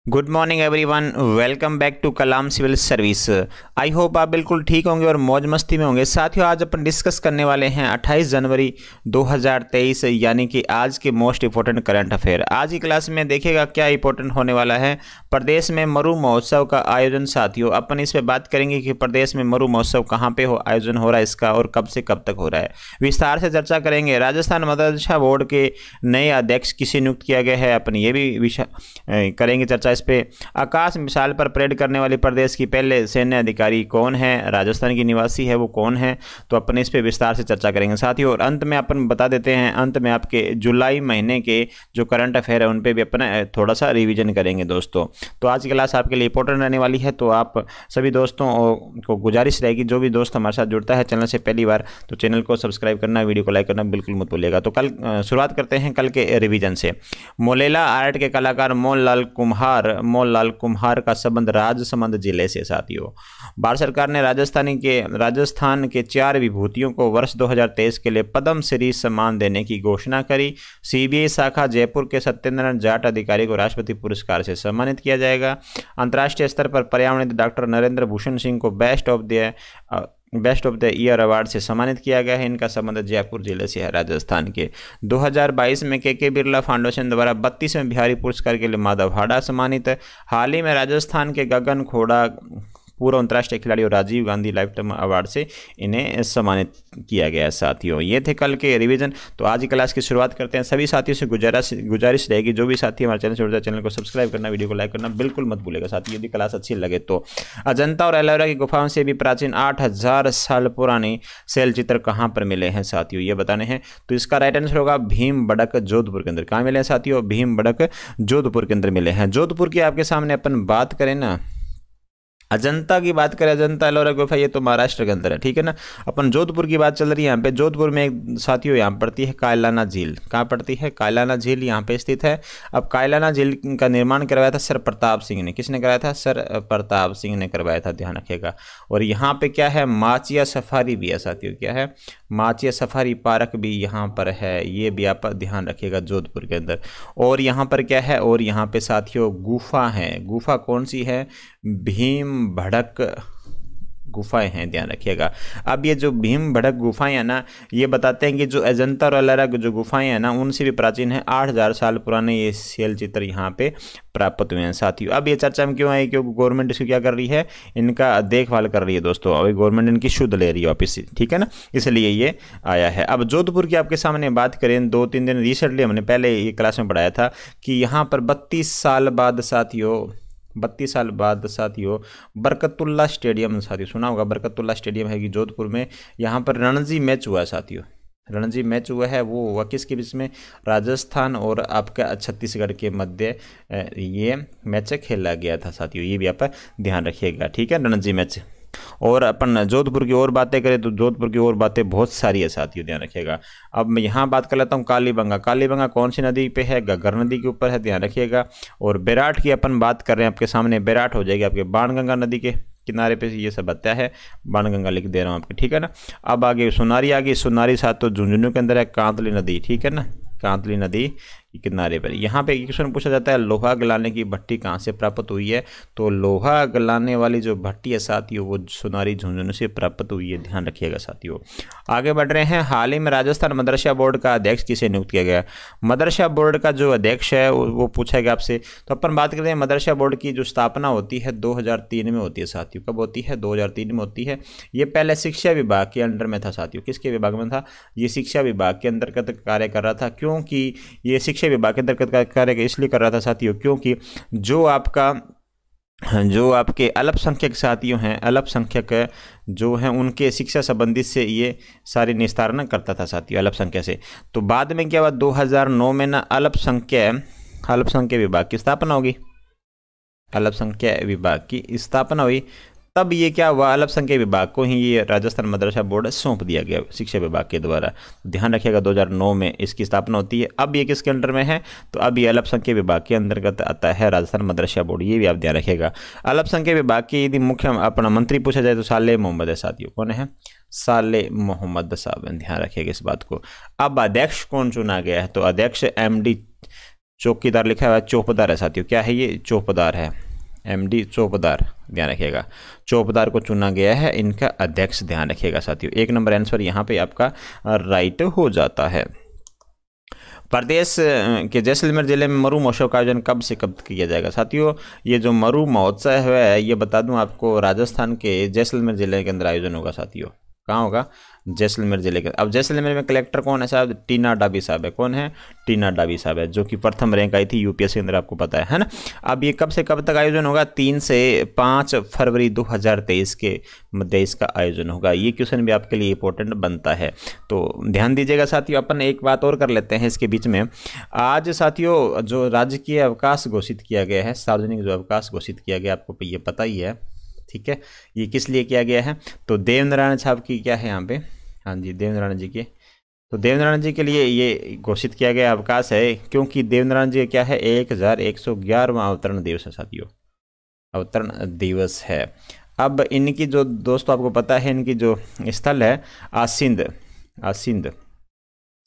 Good morning everyone, welcome back to Kalam civil service. I hope आप बिल्कुल ठीक होंगे और मौज मस्ती में होंगे। साथियों, आज अपन डिस्कस करने वाले हैं 28 जनवरी 2023 यानी कि आज के मोस्ट इंपॉर्टेंट करंट अफेयर। आज की क्लास में देखिएगा क्या इंपॉर्टेंट होने वाला है। प्रदेश में मरु महोत्सव का आयोजन। साथियों, अपन इस पर बात करेंगे कि प्रदेश में मरु महोत्सव कहाँ पे आयोजन हो रहा है इसका और कब से कब तक हो रहा है। विस्तार से चर्चा करेंगे। राजस्थान मदरसा बोर्ड के नए अध्यक्ष किसे नियुक्त किया गया है, अपन ये भी विषय करेंगे चर्चा इस पे। आकाश मिसाइल पर परेड करने वाली प्रदेश की पहले सैन्य अधिकारी कौन है, राजस्थान की निवासी है वो कौन है, तो अपन इस पे विस्तार से चर्चा करेंगे साथियों। और अंत में अपन बता देते हैं, अंत में आपके जुलाई महीने के जो करंट अफेयर है उन पे भी अपन थोड़ा सा रिवीजन करेंगे दोस्तों। तो आज की क्लास आपके लिए इंपॉर्टेंट रहने वाली है। तो आप सभी दोस्तों को गुजारिश रहेगी, जो भी दोस्त हमारे साथ जुड़ता है चैनल से पहली बार, तो चैनल को सब्सक्राइब करना, वीडियो को लाइक करना बिल्कुल मत भूलिएगा। तो कल शुरुआत करते हैं कल के रिवीजन से। मोलेला आर्ट के कलाकार मोहनलाल कुम्हार का संबंध राजसमंद जिले से। साथियों, भारत सरकार ने राजस्थान के 4 विभूतियों को वर्ष 2023 के लिए पद्म श्री सम्मान देने की घोषणा करी। सीबीआई शाखा जयपुर के सत्येंद्र जाट अधिकारी को राष्ट्रपति पुरस्कार से सम्मानित किया जाएगा। अंतर्राष्ट्रीय स्तर पर पर्यावरण डॉक्टर नरेंद्र भूषण सिंह को best of the year award से सम्मानित किया गया है। इनका संबंध जयपुर जिले से है, राजस्थान के। 2022 में के बिरला फाउंडेशन द्वारा 32वें बिहारी पुरस्कार के लिए माधव हाड़ा सम्मानित। हाल ही में राजस्थान के गगन खोड़ा पूर्व अंतर्राष्ट्रीय खिलाड़ी और Rajiv Gandhi lifetime award से इन्हें सम्मानित किया गया है। साथियों, ये थे कल के रिवीजन। तो आज की क्लास की शुरुआत करते हैं। सभी साथियों से गुजारिश रहेगी, जो भी साथी हमारे चैनल से जुड़ते हैं चैनल को सब्सक्राइब करना, वीडियो को लाइक करना बिल्कुल मत भूलेगा साथियों, यदि क्लास अच्छी लगे तो। अजंता और एलोरा की गुफाओं से भी प्राचीन 8000 साल पुरानी शैल चित्र कहाँ पर मिले हैं साथियों, ये बताने हैं। तो इसका राइट आंसर होगा भीमबड़क, जोधपुर के अंदर। कहाँ मिले हैं साथियों? भीमबड़क, जोधपुर के अंदर मिले हैं। जोधपुर की आपके सामने अपन बात करें ना, अजंता की बात करें, अजंता एलोरा गुफा ये तो महाराष्ट्र के अंदर है, ठीक है ना। अपन जोधपुर की बात चल रही है। यहाँ पे जोधपुर में एक साथियों यहाँ पड़ती है कायलाना झील। कहाँ पड़ती है? कायलाना झील यहाँ पे स्थित है। अब कायलाना झील का निर्माण करवाया था सर प्रताप सिंह ने। किसने कराया था? सर प्रताप सिंह ने करवाया था, ध्यान रखिएगा। और यहाँ पे क्या है? माचिया सफारी भी है साथियों। क्या है? माचिया सफारी पार्क भी यहाँ पर है, ये भी आप ध्यान रखिएगा जोधपुर के अंदर। और यहाँ पर क्या है? और यहाँ पे साथियों गुफा है। गुफा कौन सी है? भीमबड़क गुफाएं हैं, ध्यान रखिएगा। अब ये जो भीमबड़क गुफाएं हैं ना, ये बताते हैं कि जो अजंता और एलोरा जो गुफाएं हैं ना, उनसे भी प्राचीन है। 8000 साल पुराने ये शैल चित्र यहाँ पे प्राप्त हुए हैं साथियों। अब ये चर्चा में क्यों आई? क्योंकि गवर्नमेंट इसको क्या कर रही है? इनका देखभाल कर रही है दोस्तों। अभी गवर्नमेंट इनकी शुद्ध ले रही है वापिस, ठीक है ना, इसलिए ये आया है। अब जोधपुर की आपके सामने बात करें, 2-3 दिन रिसेंटली हमने पहले ये क्लास में पढ़ाया था कि यहाँ पर 32 साल बाद साथियों बरकतुल्ला स्टेडियम, साथियों सुना होगा, बरकतुल्ला स्टेडियम है कि जोधपुर में। यहाँ पर रणजी मैच हुआ है साथियों। रणजी मैच हुआ है, वो हुआ किसके बीच में? राजस्थान और आपका छत्तीसगढ़ के मध्य ये मैच खेला गया था साथियों, ये भी आप ध्यान रखिएगा, ठीक है, रणजी मैच। और अपन जोधपुर की और बातें करें तो जोधपुर की और बातें बहुत सारी है साथियों, ध्यान रखिएगा। अब मैं यहाँ बात कर लेता हूँ कालीबंगा। कालीबंगा कौन सी नदी पे है? घग्गर नदी के ऊपर है, ध्यान रखिएगा। और बेराट की अपन बात कर रहे हैं, आपके सामने बेराट हो जाएगी आपके बाणगंगा नदी के किनारे पे, ये सब बताया है, बाणगंगा लिख दे रहा हूँ आपके, ठीक है ना। अब आगे सोनारी आ गई। सोनारी साथ तो झुंझुनू के अंदर है, कांतली नदी, ठीक है ना, कांतली नदी के किनारे पर। यहाँ पे क्वेश्चन पूछा जाता है लोहा गलाने की भट्टी कहाँ से प्राप्त हुई है? तो लोहा गलाने वाली जो भट्टी है साथियों वो सोनारी झुंझुनू से प्राप्त हुई है, ध्यान रखिएगा साथियों। आगे बढ़ रहे हैं। हाल ही में राजस्थान मदरसा बोर्ड का अध्यक्ष किसे नियुक्त किया गया? मदरसा बोर्ड का जो अध्यक्ष है वो पूछा गया आपसे। तो अपन बात करते हैं मदरसा बोर्ड की जो स्थापना होती है 2003 में होती है साथियों। कब होती है? 2003 में होती है। ये पहले शिक्षा विभाग के अंडर में था साथियों। किसके विभाग में था? ये शिक्षा विभाग के अंतर्गत कार्य कर रहा था। क्योंकि ये शिक्षा विभाग के अंतर्गत कार्य इसलिए कर रहा था साथियों क्योंकि जो आपके अल्पसंख्यक साथियों हैं, अल्पसंख्यक जो हैं उनके शिक्षा संबंधित से ये सारी निस्तारण करता था साथियों, अल्पसंख्यक से। तो बाद में क्या हुआ? 2009 में ना अल्पसंख्यक विभाग की स्थापना होगी, अल्पसंख्यक विभाग की स्थापना हुई। तब ये क्या हुआ? अल्पसंख्यक विभाग को ही ये राजस्थान मदरसा बोर्ड सौंप दिया गया शिक्षा विभाग के द्वारा। ध्यान रखिएगा 2009 में इसकी स्थापना होती है। अब ये किसके अंडर में है? तो अब ये अल्पसंख्यक विभाग के अंतर्गत आता है राजस्थान मदरसा बोर्ड, ये भी आप ध्यान रखिएगा। अल्पसंख्यक विभाग के यदि मुख्य अपना मंत्री पूछा जाए तो साले मोहम्मद है साथियों। कौन है? साले मोहम्मद साहब, ध्यान रखिएगा इस बात को। अब अध्यक्ष कौन चुना गया है? तो अध्यक्ष MD चौकीदार लिखा हुआ है, चौकीदार है साथियों। क्या है ये? चौकीदार है, MD चौकीदार, ध्यान रखिएगा। चौकीदार को चुना गया है इनका अध्यक्ष, ध्यान रखिएगा साथियों। 1 नंबर आंसर यहाँ पे आपका राइट हो जाता है। प्रदेश के जैसलमेर जिले में मरु महोत्सव का आयोजन कब से कब किया जाएगा साथियों? ये जो मरु महोत्सव है ये बता दूं आपको, राजस्थान के जैसलमेर जिले के अंदर आयोजन होगा साथियों। कहाँ होगा? जैसलमेर जिले के। अब जैसलमेर में कलेक्टर कौन है साहब? टीना डाबी साहब है। कौन है? टीना डाबी साहब है, जो कि प्रथम रैंक आई थी UPSC के अंदर, आपको पता है ना। अब ये कब से कब तक आयोजन होगा? 3 से 5 फरवरी 2023 के मध्य इसका आयोजन होगा। ये क्वेश्चन भी आपके लिए इंपॉर्टेंट बनता है, तो ध्यान दीजिएगा साथियों। अपन एक बात और कर लेते हैं इसके बीच में। आज साथियों जो राजकीय अवकाश घोषित किया गया है, सार्वजनिक जो अवकाश घोषित किया गया, आपको ये पता ही है, ठीक है। ये किस लिए किया गया है? तो देवनारायण साहब की क्या है यहाँ पे, हाँ जी, देवनारायण जी के, तो देवनारायण जी के लिए ये घोषित किया गया अवकाश है, क्योंकि देवनारायण जी क्या है? 1111वां अवतरण दिवस है साथियों, अवतरण दिवस है। अब इनकी जो दोस्तों आपको पता है, इनकी जो स्थल है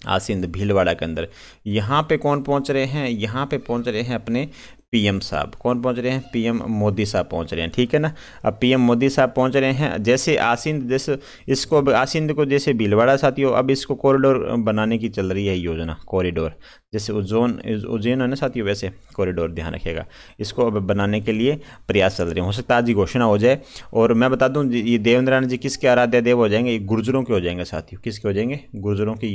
आसिंद भीलवाड़ा के अंदर। यहाँ पे कौन पहुँच रहे हैं? यहाँ पे पहुँच रहे हैं अपने PM साहब। कौन पहुंच रहे हैं? PM मोदी साहब पहुंच रहे हैं, ठीक है ना। अब PM मोदी साहब पहुंच रहे हैं। जैसे आसिंद, जैसे इसको आसिंद को जैसे भीलवाड़ा साथियों, अब इसको कॉरिडोर बनाने की चल रही है योजना, कॉरिडोर, जैसे उज्जैन है ना साथियों, वैसे कॉरिडोर, ध्यान रखिएगा। इसको अब बनाने के लिए प्रयास चल रहे हैं। हो सकता है आज ही घोषणा हो जाए। और मैं बता दूं, ये देवनारायण जी किसके आराध्य देव हो जाएंगे? ये गुर्जरों के हो जाएंगे साथियों। किसके हो जाएंगे? गुर्जरों के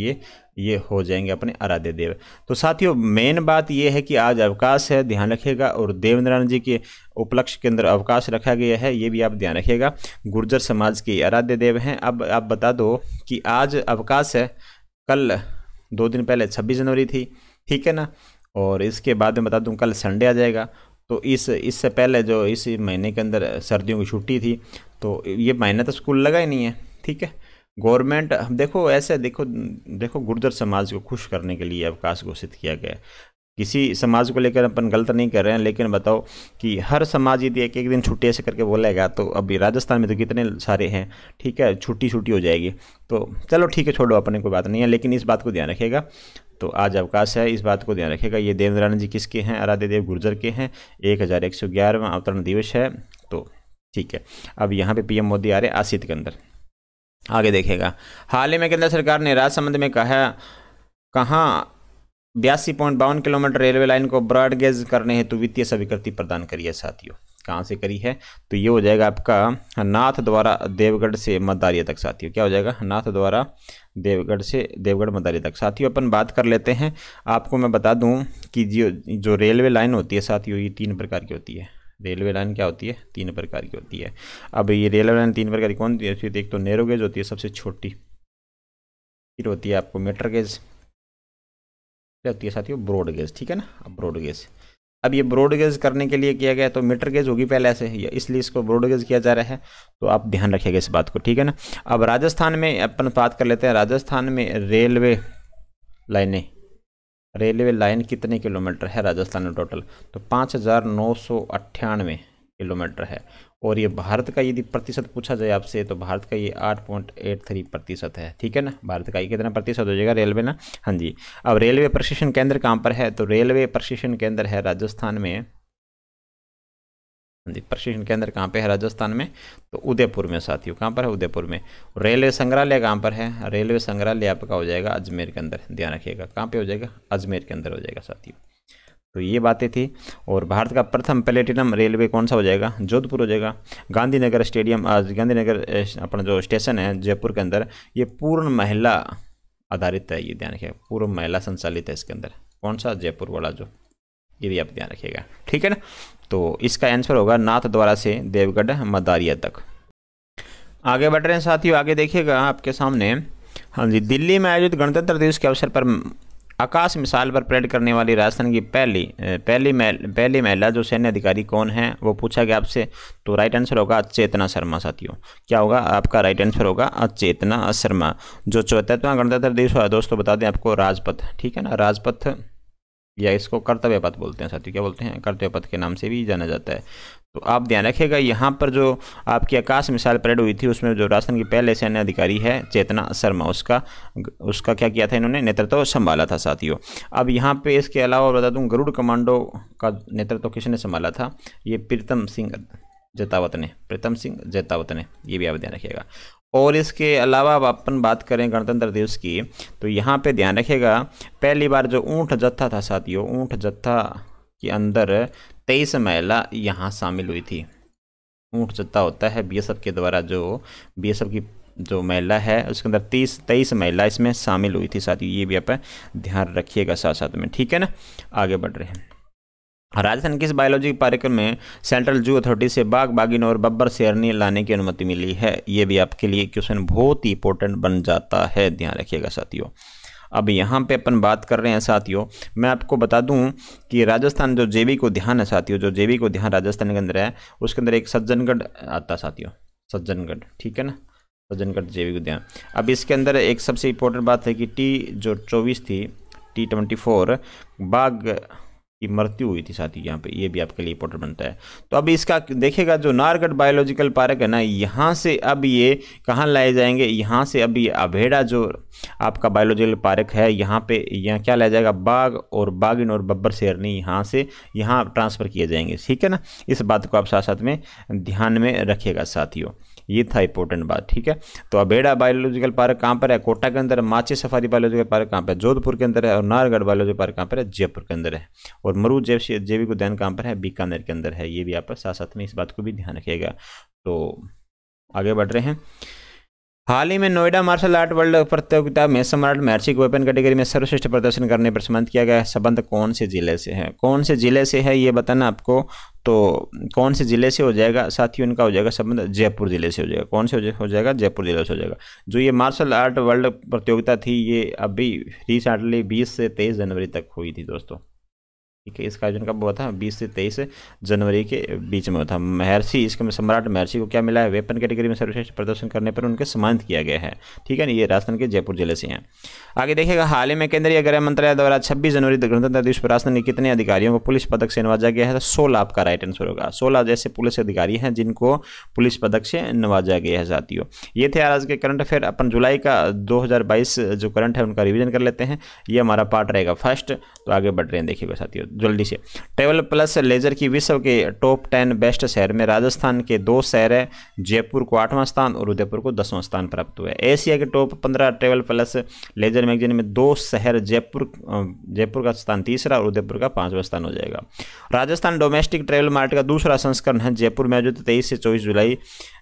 ये हो जाएंगे अपने आराध्य देव। तो साथियों मेन बात ये है कि आज अवकाश है, ध्यान रखिएगा। और देवनारायण जी के उपलक्ष्य के अंदर अवकाश रखा गया है, ये भी आप ध्यान रखिएगा। गुर्जर समाज के आराध्य देव हैं। अब आप बता दो कि आज अवकाश है, कल 2 दिन पहले 26 जनवरी थी, ठीक है ना। और इसके बाद में बता दूं कल संडे आ जाएगा। तो इससे पहले जो इस महीने के अंदर सर्दियों की छुट्टी थी, तो ये महीना तो स्कूल लगा ही नहीं है, ठीक है। गवर्नमेंट देखो ऐसे देखो गुर्जर समाज को खुश करने के लिए अवकाश घोषित किया गया है। किसी समाज को लेकर अपन गलत नहीं कर रहे हैं, लेकिन बताओ कि हर समाज यदि एक दिन छुट्टी ऐसे करके बोलेगा, तो अभी राजस्थान में तो कितने सारे हैं, ठीक है, छुट्टी हो जाएगी। तो चलो ठीक है, छोड़ो, अपने कोई बात नहीं है, लेकिन इस बात को ध्यान रखिएगा। तो आज अवकाश है, इस बात को ध्यान रखिएगा। ये देवनारायण जी किसके हैं? आराध्य देव गुर्जर के हैं। 1111वां अवतरण दिवस है, तो ठीक है। अब यहाँ पे PM मोदी आ रहे आसित के अंदर, आगे देखिएगा। हाल ही में केंद्र सरकार ने राजसमंद में कहाँ 82.52 किलोमीटर रेलवे लाइन को ब्रॉडगेज करने हेतु वित्तीय स्वीकृति प्रदान करी है साथियों। कहाँ से करी है? तो ये हो जाएगा आपका नाथ द्वारा देवगढ़ से मदारिया तक साथियों। क्या हो जाएगा? नाथ द्वारा देवगढ़ से देवगढ़ मदारिया तक साथियों। अपन बात कर लेते हैं। आपको मैं बता दूं कि जो रेलवे लाइन होती है साथियों, ये 3 प्रकार की होती है। रेलवे लाइन क्या होती है? 3 प्रकार की होती है। अब ये रेलवे लाइन 3 प्रकार की कौन होती है? एक तो नैरो गेज होती है सबसे छोटी, फिर होती है आपको मीटर गेज, क्या होती है साथियों? ब्रॉड गेज, ठीक है ना। अब ब्रॉड गेज, अब ये ब्रॉड गेज करने के लिए किया गया, तो मीटर गेज होगी पहले से, इसलिए इसको ब्रॉड गेज किया जा रहा है। तो आप ध्यान रखिएगा इस बात को, ठीक है ना। अब राजस्थान में अपन बात कर लेते हैं। राजस्थान में रेलवे लाइन कितने किलोमीटर है राजस्थान में टोटल? तो 5998 किलोमीटर है। और ये भारत का यदि प्रतिशत पूछा जाए आपसे, तो भारत का ये 8.83% है, ठीक है ना। भारत का ये कितना प्रतिशत हो जाएगा रेलवे ना? हाँ जी। अब रेलवे प्रशिक्षण केंद्र कहाँ पर है? तो रेलवे प्रशिक्षण केंद्र है राजस्थान में। हाँ जी, प्रशिक्षण केंद्र कहाँ पे है राजस्थान में? तो उदयपुर में साथियों। कहाँ पर है? उदयपुर में। रेलवे संग्रहालय कहाँ पर है? रेलवे संग्रहालय आपका हो जाएगा अजमेर के अंदर, ध्यान रखिएगा। कहाँ पे हो जाएगा? अजमेर के अंदर हो जाएगा साथियों। तो ये बातें थी। और भारत का प्रथम प्लेटिनम रेलवे कौन सा हो जाएगा? जोधपुर हो जाएगा। गांधीनगर स्टेडियम, गांधीनगर अपना जो स्टेशन है जयपुर के अंदर, ये पूर्ण महिला आधारित है, ये ध्यान रखिएगा। पूर्ण महिला संचालित है इसके अंदर। कौन सा? जयपुर वाला जो, ये भी आप ध्यान रखिएगा, ठीक है ना। तो इसका आंसर होगा नाथ द्वारा से देवगढ़ मदारिया तक। आगे बढ़ रहे हैं साथियों, आगे देखिएगा आपके सामने। हाँ जी, दिल्ली में आयोजित गणतंत्र दिवस के अवसर पर आकाश मिसाइल पर परेड करने वाली राजस्थान की पहली महिला जो सैन्य अधिकारी कौन है, वो पूछा गया आपसे। तो राइट आंसर होगा चेतना शर्मा साथियों। क्या होगा आपका राइट आंसर होगा? चेतना शर्मा। जो 74वां गणतंत्र दिवस हुआ दोस्तों, बता दें आपको, राजपथ, ठीक है ना, राजपथ या इसको कर्तव्य पथ बोलते हैं साथियों, क्या बोलते हैं, कर्तव्य पथ के नाम से भी जाना जाता है। तो आप ध्यान रखिएगा, यहाँ पर जो आपकी आकाश मिसाइल परेड हुई थी उसमें जो राजस्थान की पहले सैन्य अधिकारी है चेतना शर्मा, उसका क्या किया था इन्होंने, नेतृत्व संभाला था साथियों। अब यहाँ पे इसके अलावा बता दूँ, गरुड़ कमांडो का नेतृत्व किसने संभाला था, ये प्रीतम सिंह जैतावत ने, ये भी आप ध्यान रखिएगा। और इसके अलावा अब अपन बात करें गणतंत्र दिवस की, तो यहाँ पे ध्यान रखिएगा, पहली बार जो ऊँट जत्था था साथियों, ऊँट जत्था के अंदर 23 महिला यहाँ शामिल हुई थी। ऊँट जत्था होता है बीएसएफ के द्वारा, जो बीएसएफ की जो महिला है उसके अंदर 23 महिला इसमें शामिल हुई थी साथियों, ये भी आप ध्यान रखिएगा साथ साथ में, ठीक है ना। आगे बढ़ रहे हैं, राजस्थान किस बायोलॉजी पार्क में सेंट्रल जू अथॉरिटी से बाघ, बाघिन और बब्बर शेरनी लाने की अनुमति मिली है, ये भी आपके लिए क्वेश्चन बहुत ही इंपॉर्टेंट बन जाता है, ध्यान रखिएगा साथियों। अब यहाँ पे अपन बात कर रहे हैं साथियों, मैं आपको बता दूं कि राजस्थान जो जैविक उद्यान है साथियों, जो जैविक उद्यान राजस्थान के अंदर है उसके अंदर एक सज्जनगढ़ आता है साथियों, सज्जनगढ़, ठीक है ना, सज्जनगढ़ जैविक उद्यान। अब इसके अंदर एक सबसे इम्पोर्टेंट बात है कि T24 थी, T24 बाघ की मृत्यु हुई थी साथी यहाँ पे, ये भी आपके लिए इंपॉर्टेंट बनता है। तो अब इसका देखिएगा, जो नाहरगढ़ बायोलॉजिकल पार्क है ना, यहाँ से अब ये कहाँ लाए जाएंगे, यहाँ से अब ये अभेड़ा जो आपका बायोलॉजिकल पार्क है यहाँ पे, यहाँ क्या लाया जाएगा, बाघ और बाघिन और बब्बर शेरनी यहाँ से यहाँ ट्रांसफ़र किए जाएंगे, ठीक है ना। इस बात को आप साथ साथ में ध्यान में रखिएगा साथियों, ये था इंपॉर्टेंट बात, ठीक है। तो अभेड़ा बायोलॉजिकल पार्क कहाँ पर है, कोटा के अंदर। माची सफारी बायोलॉजिकल पार्क कहाँ पर है, जोधपुर के अंदर है। और नाहरगढ़ बायोलॉजिकल पार्क कहाँ पर है, जयपुर के अंदर है। और मरू जैविक उद्यान कहाँ पर है, बीकानेर के अंदर है। ये भी आप साथ साथ में इस बात को भी ध्यान रखिएगा। तो आगे बढ़ रहे हैं, हाल ही में नोएडा मार्शल आर्ट वर्ल्ड प्रतियोगिता में सम्राट महर्षि को वेपन कैटेगरी में सर्वश्रेष्ठ प्रदर्शन करने पर सम्मानित किया गया है। संबंध कौन से जिले से है, कौन से जिले से है ये बताना आपको। तो कौन से जिले से हो जाएगा साथियों, इनका हो जाएगा संबंध जयपुर जिले से हो जाएगा। कौन से हो जाएगा, जयपुर जिले से हो जाएगा। जो ये मार्शल आर्ट वर्ल्ड प्रतियोगिता थी ये अभी रिसेंटली 20 से 23 जनवरी तक हुई थी दोस्तों, ठीक है। इसका आयोजन कब हुआ था, 20 से 23 जनवरी के बीच में हुआ था। महर्षि, इसके सम्राट महर्षि को क्या मिला है, वेपन कैटेगरी में सर्वश्रेष्ठ प्रदर्शन करने पर उनके सम्मानित किया गया है, ठीक है ना। ये राजस्थान के जयपुर जिले से हैं। आगे देखिएगा, हाल ही में केंद्रीय गृह मंत्रालय द्वारा 26 जनवरी गणतंत्र दिवस पर राजस्थान के कितने अधिकारियों को पुलिस पदक से नवाजा गया है, तो 16 आपका राइट आंसर होगा। 16 जैसे पुलिस अधिकारी हैं जिनको पुलिस पदक से नवाजा गया है साथियों। ये थे आज के करंट अफेयर। अपन जुलाई का 2022 जो करंट है उनका रिविजन कर लेते हैं, ये हमारा पार्ट रहेगा फर्स्ट। तो आगे बढ़ रहे हैं, देखिएगा साथियों जल्दी से। ट्रैवल प्लस लेजर की विश्व के टॉप 10 बेस्ट शहर में राजस्थान के 2 शहर है, जयपुर को 8वां स्थान और उदयपुर को 10वां स्थान प्राप्त हुआ है। एशिया के top 15 travel plus leisure magazine में 2 शहर, जयपुर का स्थान 3रा और उदयपुर का 5वां स्थान हो जाएगा। राजस्थान डोमेस्टिक ट्रैवल मार्ट का दूसरा संस्करण है, जयपुर में आयोजित 23 से 24 जुलाई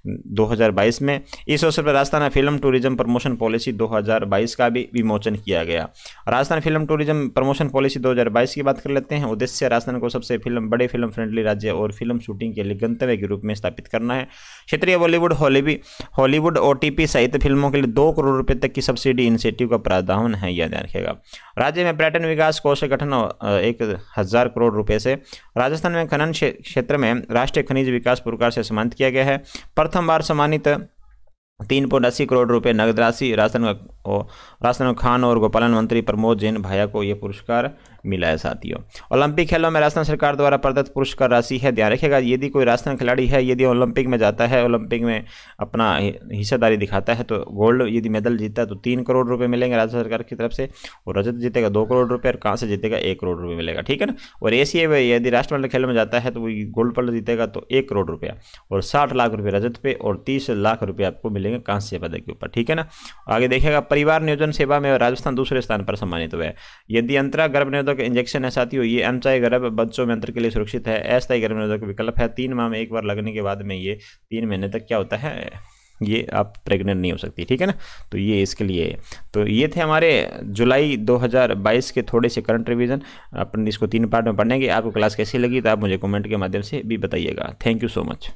2022 में। इस अवसर पर Rajasthan film tourism promotion policy 2022 का भी विमोचन किया गया। Rajasthan film tourism promotion policy 2022 की बात कर लेते हैं। उद्देश्य राजस्थान को सबसे बड़े फिल्म फ्रेंडली राज्य और फिल्म शूटिंग के लिए गंतव्य के रूप में स्थापित करना है। क्षेत्रीय बॉलीवुड, हॉलीवुड ओटीपी सहित फिल्मों के लिए 2 करोड़ रुपए तक की सब्सिडी इनिशिएटिव का प्रावधान है, यह ध्यान रखिएगा। राज्य में पर्यटन विकास कोष का गठन 1000 करोड़ रुपए से। राजस्थान में खनन क्षेत्र में राष्ट्रीय खनिज विकास पुरस्कार से सम्मानित किया गया है। प्रथम बार सम्मानित 3.80 करोड़ रुपए नगद राशि राजस्थान खान और गोपालन मंत्री प्रमोद जैन भाया को यह पुरस्कार मिला है साथियों। ओलंपिक खेलों में राजस्थान सरकार द्वारा प्रदत्त पुरस्कार राशि है, ध्यान रखिएगा। यदि कोई राजस्थान खिलाड़ी है, यदि ओलंपिक में जाता है, ओलंपिक में अपना हिस्सेदारी दिखाता है, तो गोल्ड यदि मेडल जीता है तो 3 करोड़ रुपए मिलेंगे राज्य सरकार की तरफ से, और रजत जीतेगा 2 करोड़ रुपए, और कांस्य जीतेगा 1 करोड़ रुपए मिलेगा, ठीक है ना। और एशिया में यदि राष्ट्रमंडल खेलों में जाता है तो वो गोल्ड पदक जीतेगा तो 1 करोड़ रुपया, और 60 लाख रुपये रजत पे और 30 लाख रुपये आपको मिलेंगे कांस्य पदक के ऊपर, ठीक है ना। आगे देखिएगा, परिवार नियोजन सेवा में राजस्थान दूसरे स्थान पर सम्मानित हुआ है। यदि अंतरा गर्भ निरोधक इंजेक्शन है साथियों, ये अनचाहे गर्भ बच्चों में अंतर के लिए सुरक्षित है, अस्थायी गर्भ निरोधक विकल्प है। 3 माह में एक बार लगने के बाद में ये 3 महीने तक क्या होता है, ये आप प्रेग्नेंट नहीं हो सकती, ठीक है ना। तो ये इसके लिए, तो ये थे हमारे जुलाई 2022 के थोड़े से करंट रिवीजन। अपन इसको 3 पार्ट में पढ़ेंगे। आपको क्लास कैसी लगी तो आप मुझे कमेंट के माध्यम से भी बताइएगा। Thank you so much.